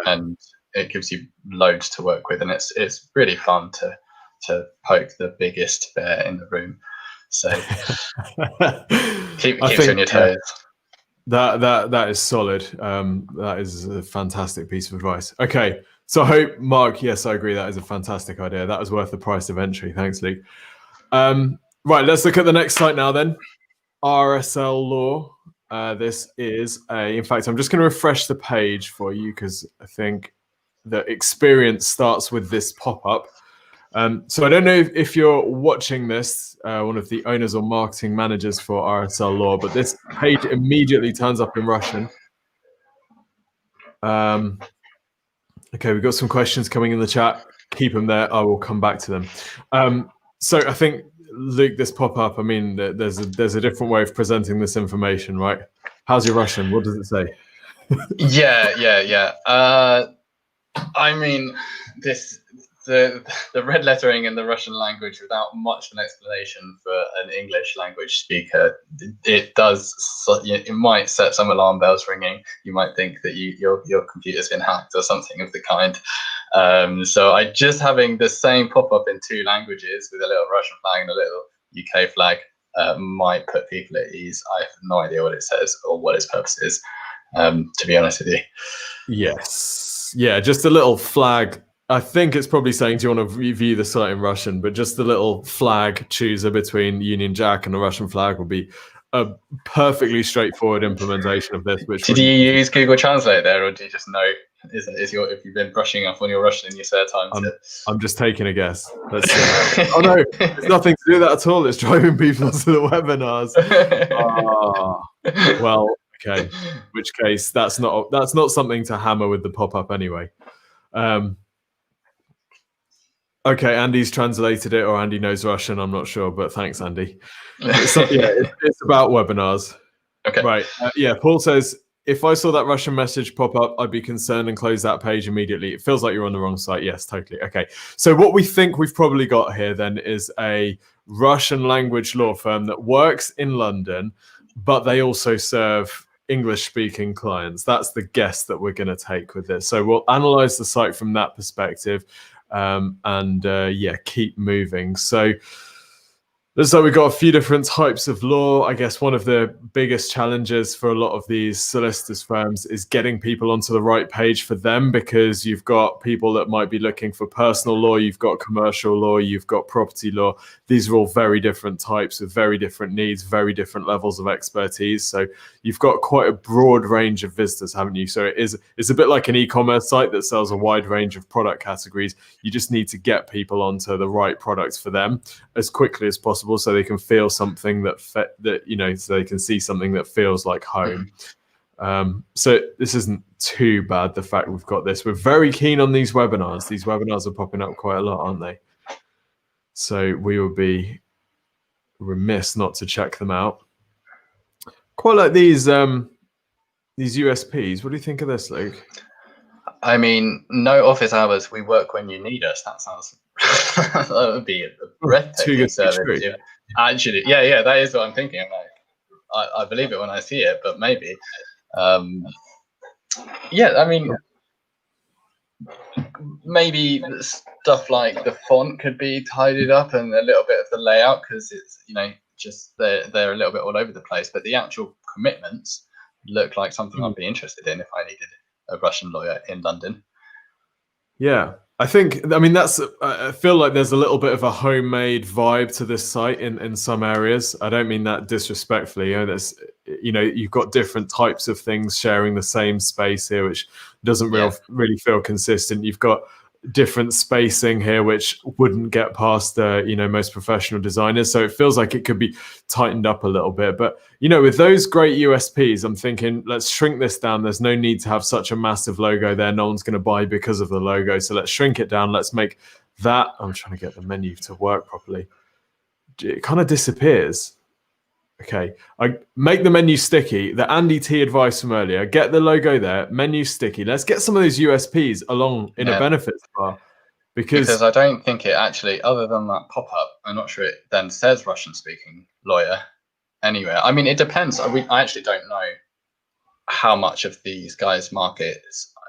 And it gives you loads to work with, and it's really fun to poke the biggest bear in the room. So keeps you on your toes. That is solid. That is a fantastic piece of advice. Okay, so I hope, Mark, yes, I agree. That is a fantastic idea. That was worth the price of entry. Thanks, Luke. Right, let's look at the next site now then. RSL Law. This is in fact, I'm just going to refresh the page for you because I think the experience starts with this pop-up. So I don't know if you're watching this, one of the owners or marketing managers for RSL Law, but this page immediately turns up in Russian. Okay, we've got some questions coming in the chat. Keep them there. I will come back to them. So I think, Luke, this pop-up, I mean, there's a different way of presenting this information, right? How's your Russian? What does it say? Yeah. I mean, the red lettering in the Russian language without much of an explanation for an English language speaker, it might set some alarm bells ringing. You might think that your computer's been hacked or something of the kind. So just having the same pop-up in 2 languages with a little Russian flag and a little UK flag might put people at ease. I have no idea what it says or what its purpose is, to be honest with you. Yes. Yeah, just a little flag. I think it's probably saying, do you want to review the site in Russian? But just the little flag chooser between Union Jack and the Russian flag would be a perfectly straightforward implementation of this. Did you use Google Translate there, or do you just know? If you've been brushing up on your Russian in your spare time? I'm just taking a guess. Let's see. Oh no, it's nothing to do with that at all. It's driving people to the webinars. Well, okay. In which case, that's not something to hammer with the pop-up anyway. Okay, Andy's translated it, or Andy knows Russian. I'm not sure, but thanks, Andy. It's about webinars. Okay. Right. Paul says, if I saw that Russian message pop up, I'd be concerned and close that page immediately. It feels like you're on the wrong site. Yes, totally. Okay. So what we think we've probably got here then is a Russian language law firm that works in London, but they also serve English-speaking clients. That's the guess that we're going to take with this. So we'll analyze the site from that perspective. Keep moving. So Looks like we've got a few different types of law. I guess one of the biggest challenges for a lot of these solicitors firms is getting people onto the right page for them, because you've got people that might be looking for personal law, you've got commercial law, you've got property law. These are all very different types with very different needs, very different levels of expertise. So you've got quite a broad range of visitors, haven't you? So it's a bit like an e-commerce site that sells a wide range of product categories. You just need to get people onto the right products for them as quickly as possible, so they can feel something so they can see something that feels like home. So this isn't too bad, the fact we've got this. We're very keen on these webinars. These webinars are popping up quite a lot, aren't they? So we will be remiss not to check them out. Quite like these USPs. What do you think of this, Luke? I mean, no office hours. We work when you need us. That sounds that would be a breathtaking service. Actually, yeah, that is what I'm thinking. I believe it when I see it, but maybe, yeah. I mean, maybe stuff like the font could be tidied up and a little bit of the layout, because it's just they're a little bit all over the place. But the actual commitments look like something I'd be interested in if I needed a Russian lawyer in London. Yeah, I mean, I feel like there's a little bit of a homemade vibe to this site in some areas. I don't mean that disrespectfully. You've got different types of things sharing the same space here, which doesn't really feel consistent. You've got different spacing here, which wouldn't get past most professional designers. So it feels like it could be tightened up a little bit. But with those great USPs, I'm thinking, let's shrink this down. There's no need to have such a massive logo there. No one's going to buy because of the logo. So let's shrink it down. Let's make that. I'm trying to get the menu to work properly. It kind of disappears. Okay, I make the menu sticky. The Andy T advice from earlier, get the logo there, menu sticky. Let's get some of those USPs along in a benefits bar. Because I don't think it actually, other than that pop-up, I'm not sure it then says Russian-speaking lawyer anywhere. I mean, it depends. I actually don't know how much of these guys' market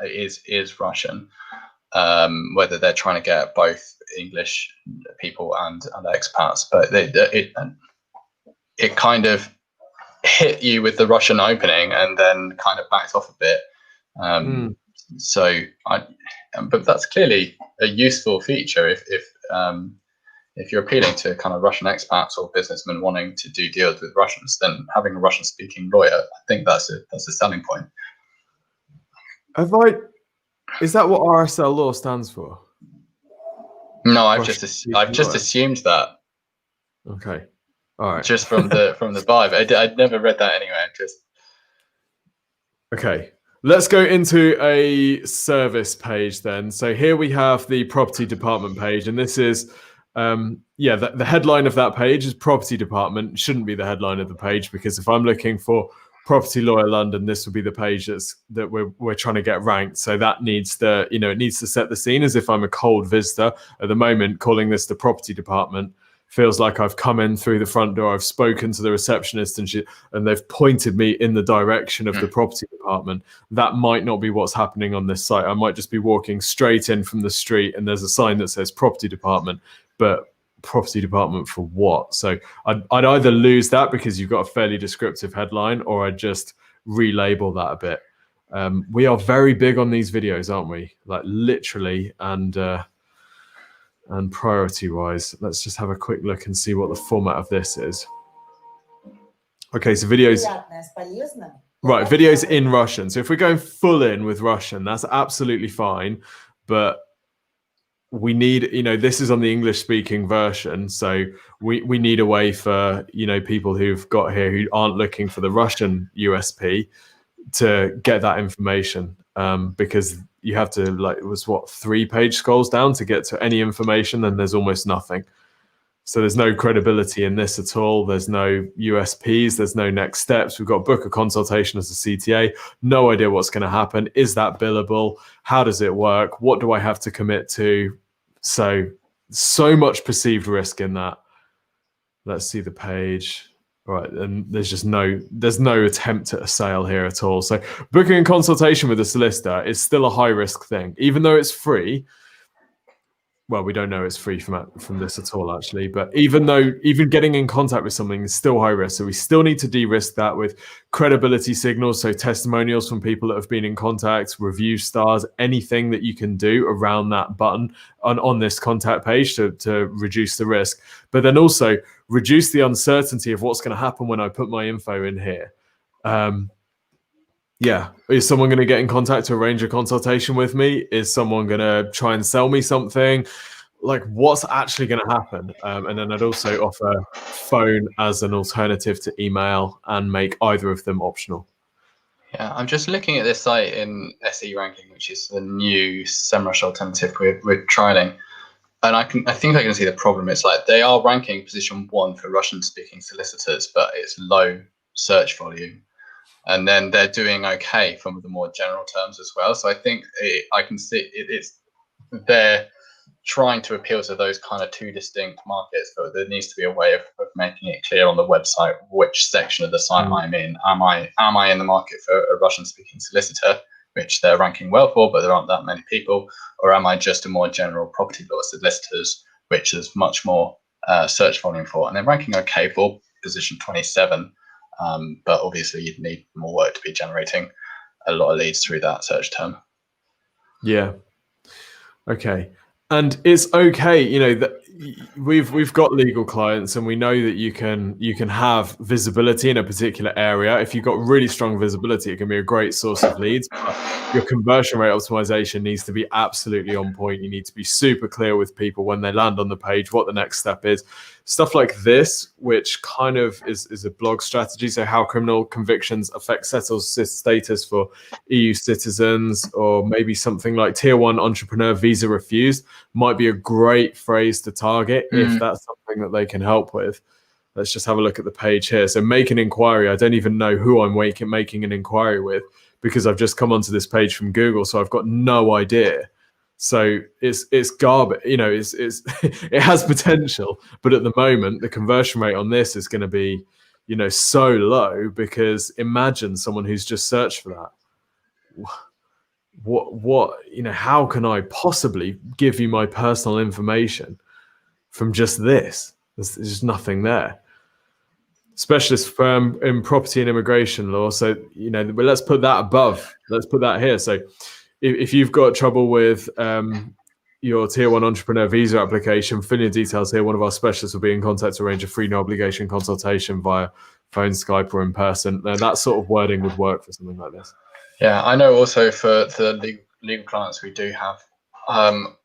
is Russian, whether they're trying to get both English people and expats, but it kind of hit you with the Russian opening and then kind of backed off a bit. But that's clearly a useful feature if you're appealing to kind of Russian expats or businessmen wanting to do deals with Russians. Then having a Russian-speaking lawyer, I think that's a selling point. Is that what RSL law stands for? No, I've just assumed that. Okay. All right. Just from the vibe, I'd never read that anywhere. Okay. Let's go into a service page then. So here we have the property department page, and this is the headline of that page is property department. Shouldn't be the headline of the page, because if I'm looking for property lawyer London, this would be the page that we're trying to get ranked. So that needs it needs to set the scene as if I'm a cold visitor. At the moment, calling this the property department feels like I've come in through the front door, I've spoken to the receptionist and they've pointed me in the direction of the property department. That might not be what's happening on this site. I might just be walking straight in from the street and there's a sign that says property department, but property department for what? So I'd either lose that because you've got a fairly descriptive headline, or I'd just relabel that a bit. We are very big on these videos, aren't we? Like literally and priority wise. Let's just have a quick look and see what the format of this is. Okay, so videos in Russian. So if we're going full in with Russian, that's absolutely fine, but we need, this is on the English speaking version, so we need a way for people who've got here who aren't looking for the Russian USP to get that information, because you have to 3-page scrolls down to get to any information, and there's almost nothing. So there's no credibility in this at all. There's no USPs. There's no next steps. We've got book a consultation as a CTA. No idea what's going to happen. Is that billable? How does it work? What do I have to commit to? So much perceived risk in that. Let's see the page. Right, and there's no attempt at a sale here at all. So booking a consultation with a solicitor is still a high risk thing, even though it's free. well, we don't know it's free from this at all, actually. But even getting in contact with something is still high risk. So we still need to de-risk that with credibility signals. So testimonials from people that have been in contact, review stars, anything that you can do around that button on this contact page to reduce the risk. But then also reduce the uncertainty of what's going to happen when I put my info in here. Yeah. Is someone going to get in contact to arrange a consultation with me? Is someone going to try and sell me something? Like, what's actually going to happen? And then I'd also offer phone as an alternative to email and make either of them optional. Yeah, I'm just looking at this site in SE ranking, which is the new SEMrush alternative we're trialing. And I think I can see the problem. It's like they are ranking position 1 for Russian-speaking solicitors, but it's low search volume. And then they're doing okay from the more general terms as well. So I think I can see they're trying to appeal to those kind of two distinct markets, but there needs to be a way of making it clear on the website which section of the site I'm in. Am I in the market for a Russian-speaking solicitor, which they're ranking well for, but there aren't that many people, or am I just a more general property law solicitors, which there's much more search volume for, and they're ranking okay for position 27. But obviously you'd need more work to be generating a lot of leads through that search term. Yeah. Okay. And it's okay, that we've got legal clients, and we know that you can have visibility in a particular area. If you've got really strong visibility, it can be a great source of leads. But your conversion rate optimization needs to be absolutely on point. You need to be super clear with people when they land on the page what the next step is. Stuff like this, which kind of is a blog strategy. So how criminal convictions affect settled status for EU citizens, or maybe something like tier 1 entrepreneur visa refused, might be a great phrase to target if that's something that they can help with. Let's just have a look at the page here. So make an inquiry. I don't even know who I'm making an inquiry with, because I've just come onto this page from Google, so I've got no idea. So it's garbage, it has potential, but at the moment the conversion rate on this is going to be, so low, because imagine someone who's just searched for that. What how can I possibly give you my personal information from just this? There's just nothing there. Specialist firm in property and immigration law. So, but let's put that above. Let's put that here. So if you've got trouble with your tier 1 entrepreneur visa application, fill in your details here. One of our specialists will be in contact to arrange a free no obligation consultation via phone, Skype, or in person. Now, that sort of wording would work for something like this. Yeah, I know also for the legal clients we do have,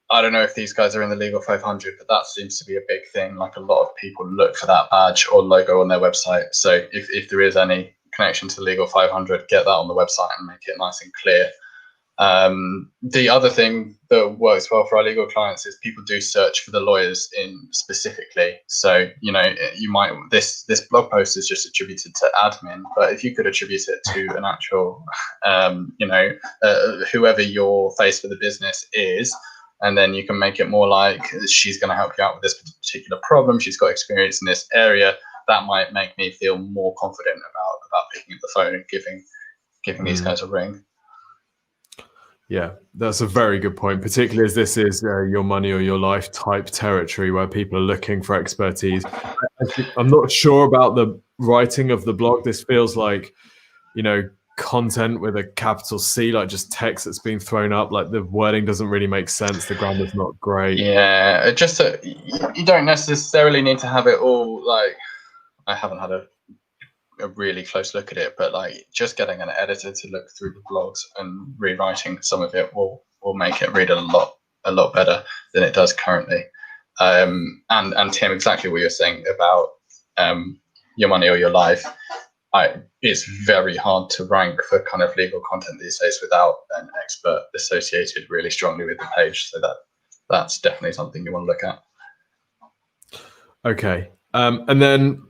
I don't know if these guys are in the Legal 500, but that seems to be a big thing. Like, a lot of people look for that badge or logo on their website. So if there is any connection to the Legal 500, get that on the website and make it nice and clear. The other thing that works well for our legal clients is people do search for the lawyers in specifically. So, you might, this blog post is just attributed to admin, but if you could attribute it to an actual, whoever your face for the business is, and then you can make it more like she's going to help you out with this particular problem. She's got experience in this area. That might make me feel more confident about picking up the phone and giving these guys a ring. Yeah, that's a very good point, particularly as this is your money or your life type territory where people are looking for expertise. I'm not sure about the writing of the blog. This feels like, content with a capital C, like just text that's being thrown up. Like, the wording doesn't really make sense. The grammar's not great. Yeah, just you don't necessarily need to have it all. Like, I haven't had a really close look at it, but like, just getting an editor to look through the blogs and rewriting some of it will make it read a lot better than it does currently. And Tim, exactly what you're saying about your money or your life. It's very hard to rank for kind of legal content these days without an expert associated really strongly with the page. So that's definitely something you want to look at. Okay. And then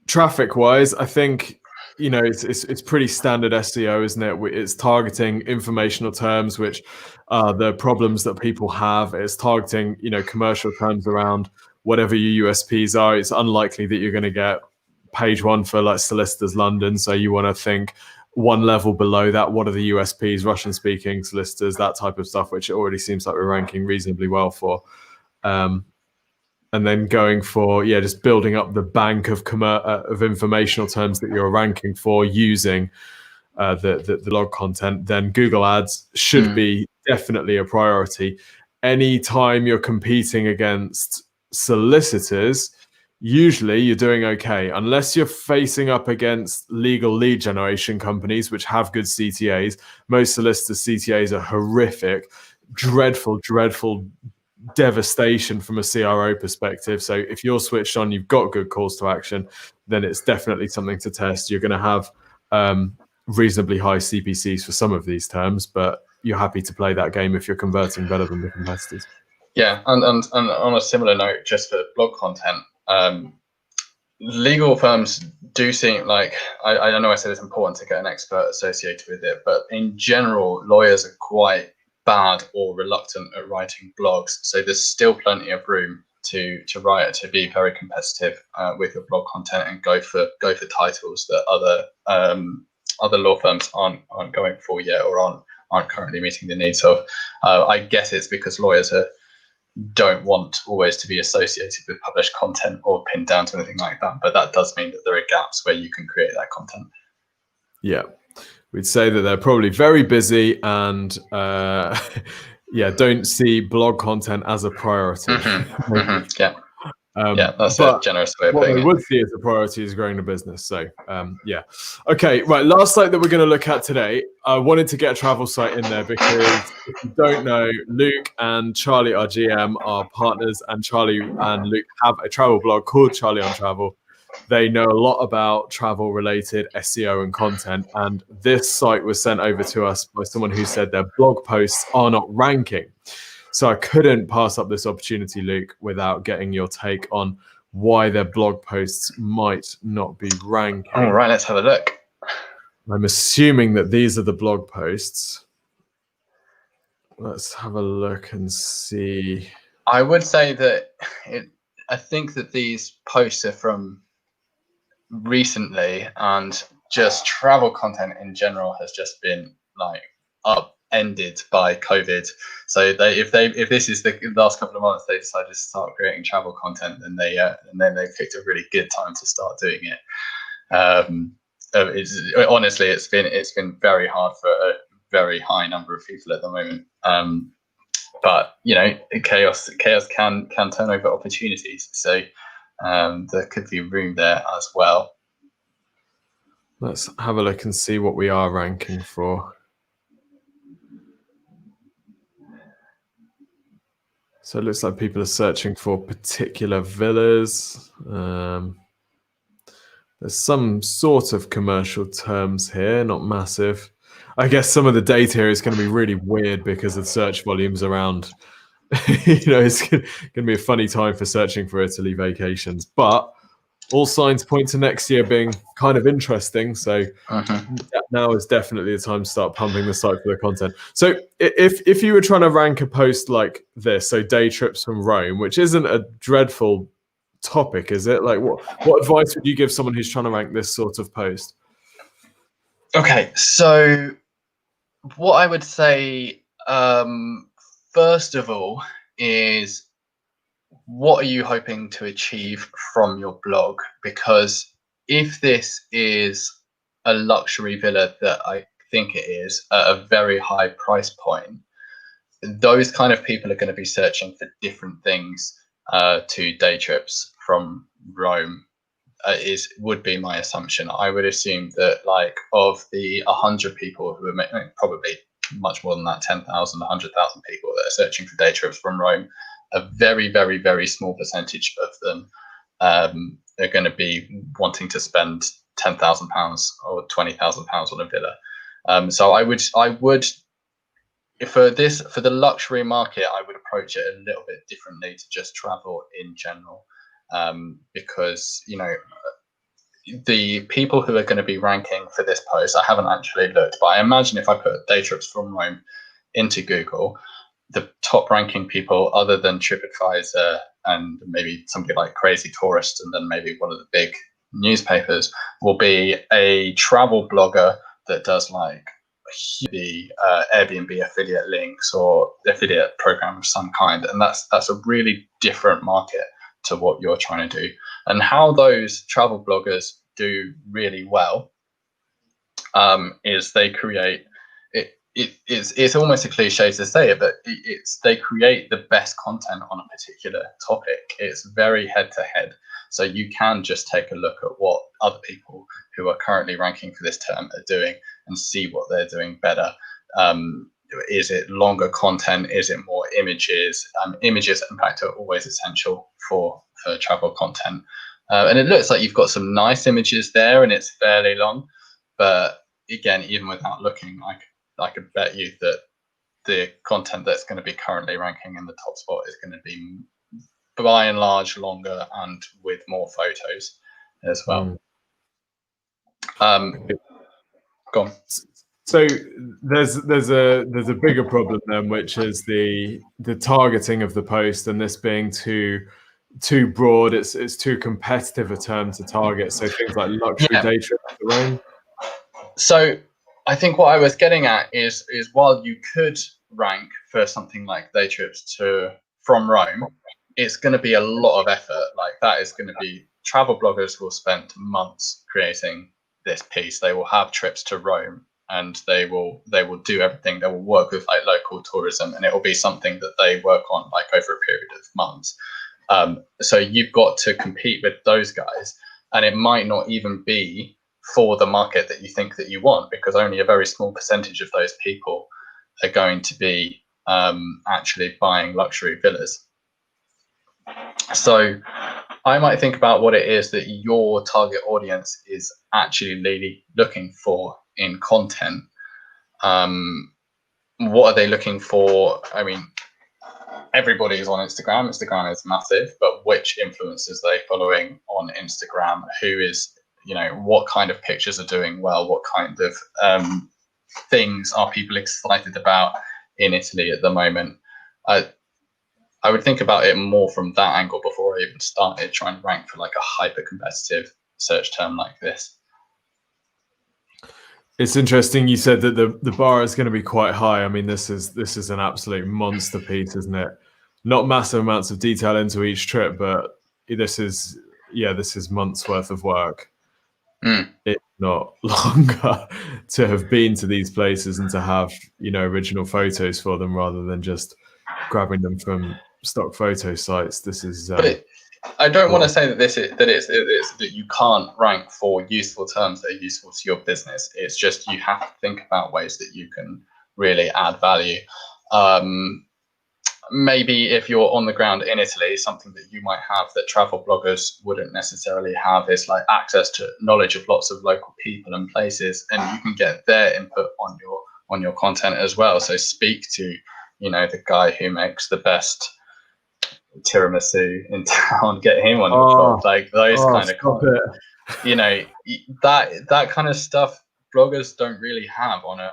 traffic wise, I think, it's pretty standard SEO, isn't it? It's targeting informational terms, which are the problems that people have. It's targeting, commercial terms around whatever your USPs are. It's unlikely that you're going to get page 1 for like solicitors London. So you want to think one level below that. What are the USPs, Russian speaking solicitors, that type of stuff, which it already seems like we're ranking reasonably well for. and then going for just building up the bank of informational terms that you're ranking for using the blog content, then Google Ads should be definitely a priority. Anytime you're competing against solicitors, usually you're doing okay, unless you're facing up against legal lead generation companies which have good CTAs. Most solicitors' CTAs are horrific, dreadful devastation from a CRO perspective. So if you're switched on, you've got good calls to action, then it's definitely something to test. You're going to have reasonably high CPCs for some of these terms, but you're happy to play that game if you're converting better than the competitors. Yeah, and on a similar note, just for blog content, legal firms do seem like, I know I said it's important to get an expert associated with it, but in general, lawyers are quite bad or reluctant at writing blogs. So there's still plenty of room to write, to be very competitive with your blog content and go for titles that other law firms aren't going for yet, or aren't currently meeting the needs of. I guess it's because lawyers don't want always to be associated with published content or pinned down to anything like that, but that does mean that there are gaps where you can create that content. Yeah, we'd say that they're probably very busy and don't see blog content as a priority. Yeah, that's a generous way of putting it. What we would see as a priority is growing the business. So, Okay, right. Last site that we're going to look at today, I wanted to get a travel site in there because if you don't know, Luke and Charlie, our GM, are partners, and Charlie and Luke have a travel blog called Charlie on Travel. They know a lot about travel-related SEO and content, and this site was sent over to us by someone who said their blog posts are not ranking. So I couldn't pass up this opportunity, Luke, without getting your take on why their blog posts might not be ranking. All right, let's have a look. I'm assuming that these are the blog posts. Let's have a look and see. I would say that I think that these posts are from recently, and just travel content in general has just been like upended by COVID. So if this is the last couple of months they decided to start creating travel content, then they picked a really good time to start doing it. Honestly, it's been very hard for a very high number of people at the moment. But chaos can turn over opportunities. So there could be room there as well. Let's have a look and see what we are ranking for. So it looks like people are searching for particular villas. There's some sort of commercial terms here, not massive. I guess some of the data here is going to be really weird because of search volumes around. It's going to be a funny time for searching for Italy vacations, but all signs point to next year being kind of interesting. So now is definitely the time to start pumping the site for the content. So if you were trying to rank a post like this, so day trips from Rome, which isn't a dreadful topic, is it? Like what advice would you give someone who's trying to rank this sort of post? Okay, so what I would say, first of all, is what are you hoping to achieve from your blog? Because if this is a luxury villa that I think it is at a very high price point, those kind of people are going to be searching for different things to day trips from Rome. Would be my assumption. I would assume that of the 100 people who are probably much more than that, 10,000, 100,000 people that are searching for day trips from Rome, a very, very, very small percentage of them are going to be wanting to spend £10,000 or £20,000 on a villa. So I would, for the luxury market, I would approach it a little bit differently to just travel in general, because the people who are going to be ranking for this post, I haven't actually looked, but I imagine if I put day trips from Rome into Google, the top ranking people, other than TripAdvisor and maybe somebody like Crazy Tourist, and then maybe one of the big newspapers, will be a travel blogger that does the Airbnb affiliate links or affiliate program of some kind, and that's a really different market to what you're trying to do. And how those travel bloggers do really well is they create it's almost a cliche to say it, but they create the best content on a particular topic. It's very head to head, so you can just take a look at what other people who are currently ranking for this term are doing and see what they're doing better. Is it longer content? Is it more images? Images, in fact, are always essential for travel content. And it looks like you've got some nice images there, and it's fairly long. But again, even without looking, I could bet you that the content that's going to be currently ranking in the top spot is going to be, by and large, longer and with more photos as well. Go on. So there's a bigger problem then, which is the targeting of the post, and this being too broad. It's too competitive a term to target. So things like luxury day trips to Rome. So I think what I was getting at is while you could rank for something like day trips from Rome, it's going to be a lot of effort. Like, that is going to be, travel bloggers will spend months creating this piece. They will have trips to Rome, and they will do everything. They will work with like local tourism, and it will be something that they work on like over a period of months. So you've got to compete with those guys, and it might not even be for the market that you think that you want, because only a very small percentage of those people are going to be actually buying luxury villas. So I might think about what it is that your target audience is actually really looking for in content. What are they looking for? I mean, everybody is on Instagram. Instagram is massive, but which influencers are they following on Instagram? Who is, what kind of pictures are doing well? What kind of things are people excited about in Italy at the moment? I would think about it more from that angle before I even started trying to rank for like a hyper competitive search term like this. It's interesting you said that the bar is going to be quite high. I mean, this is an absolute monster piece, isn't it? Not massive amounts of detail into each trip, but this is months worth of work. If not longer, to have been to these places and to have original photos for them rather than just grabbing them from stock photo sites. This is. But I don't want to say that that you can't rank for useful terms that are useful to your business. It's just you have to think about ways that you can really add value. Maybe if you're on the ground in Italy, something that you might have that travel bloggers wouldn't necessarily have is like access to knowledge of lots of local people and places, and you can get their input on your content as well. So speak to, the guy who makes the best tiramisu in town, get him on your blog, like those kind of content. That kind of stuff bloggers don't really have on a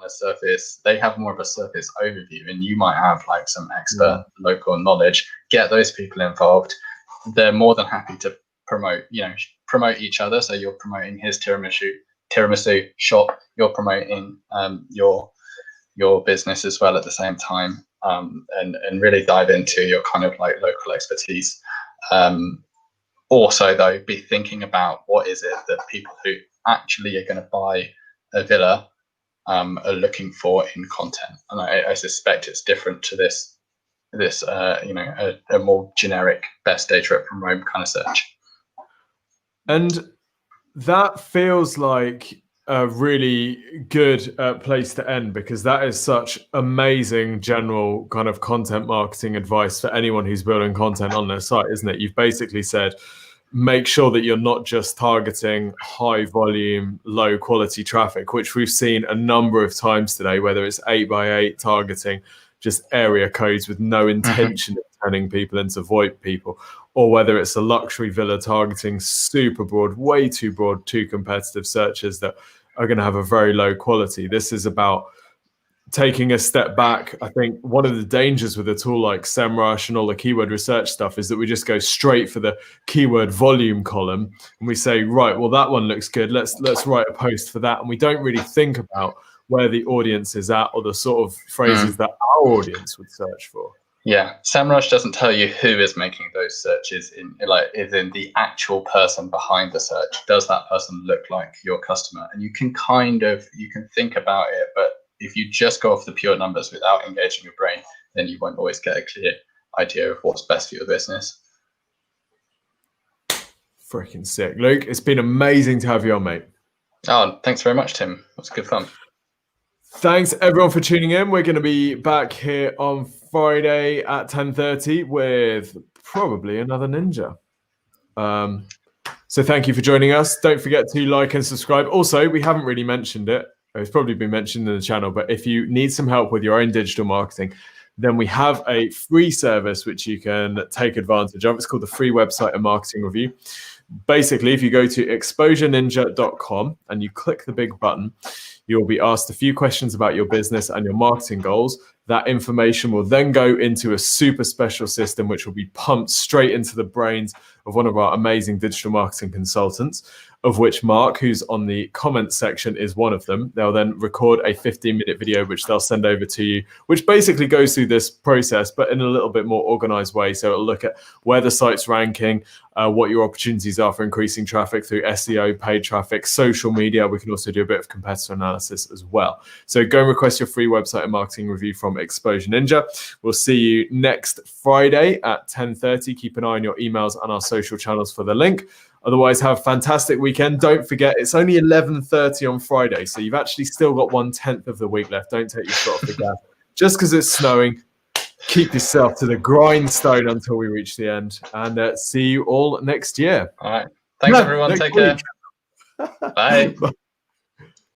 surface. They have more of a surface overview, and you might have like some expert local knowledge. Get those people involved. They're more than happy to promote each other. So you're promoting his tiramisu shop, you're promoting your business as well at the same time, and really dive into your kind of like local expertise. Also though, be thinking about what is it that people who actually are going to buy a villa are looking for in content. And I suspect it's different to this a more generic best day trip from Rome kind of search. And that feels like a really good place to end, because that is such amazing general kind of content marketing advice for anyone who's building content on their site, isn't it? You've basically said, make sure that you're not just targeting high volume, low quality traffic, which we've seen a number of times today, whether it's 8x8 targeting just area codes with no intention of turning people into VoIP people, or whether it's a luxury villa targeting super broad, way too broad, too competitive searches that are going to have a very low quality. This is about taking a step back. I think one of the dangers with a tool like SEMrush and all the keyword research stuff is that we just go straight for the keyword volume column and we say, right, well, that one looks good. Let's write a post for that. And we don't really think about where the audience is at, or the sort of phrases that our audience would search for. Yeah, SEMrush doesn't tell you who is making those searches is in the actual person behind the search. Does that person look like your customer? And you can think about it, but if you just go off the pure numbers without engaging your brain, then you won't always get a clear idea of what's best for your business. Freaking sick. Luke, it's been amazing to have you on, mate. Oh, thanks very much, Tim. It was good fun. Thanks everyone for tuning in. We're going to be back here on Friday at 10:30 with probably another ninja. So thank you for joining us. Don't forget to like and subscribe. Also, we haven't really mentioned it. It's probably been mentioned in the channel, but if you need some help with your own digital marketing, then we have a free service which you can take advantage of. It's called the Free Website and Marketing Review. Basically, if you go to exposureninja.com and you click the big button, you'll be asked a few questions about your business and your marketing goals. That information will then go into a super special system, which will be pumped straight into the brains of one of our amazing digital marketing consultants, of which Mark, who's on the comments section, is one of them. They'll then record a 15-minute video, which they'll send over to you, which basically goes through this process, but in a little bit more organized way. So it'll look at where the site's ranking, what your opportunities are for increasing traffic through SEO, paid traffic, social media. We can also do a bit of competitor analysis as well. So go and request your free website and marketing review from Exposure Ninja. We'll see you next Friday at 10:30. Keep an eye on your emails and our social channels for the link. Otherwise, have a fantastic weekend. Don't forget, it's only 11:30 on Friday, so you've actually still got 1/10 of the week left. Don't take your foot off the gas. Just because it's snowing, keep yourself to the grindstone until we reach the end. And see you all next year. All right. Thanks, everyone. Take care. Bye.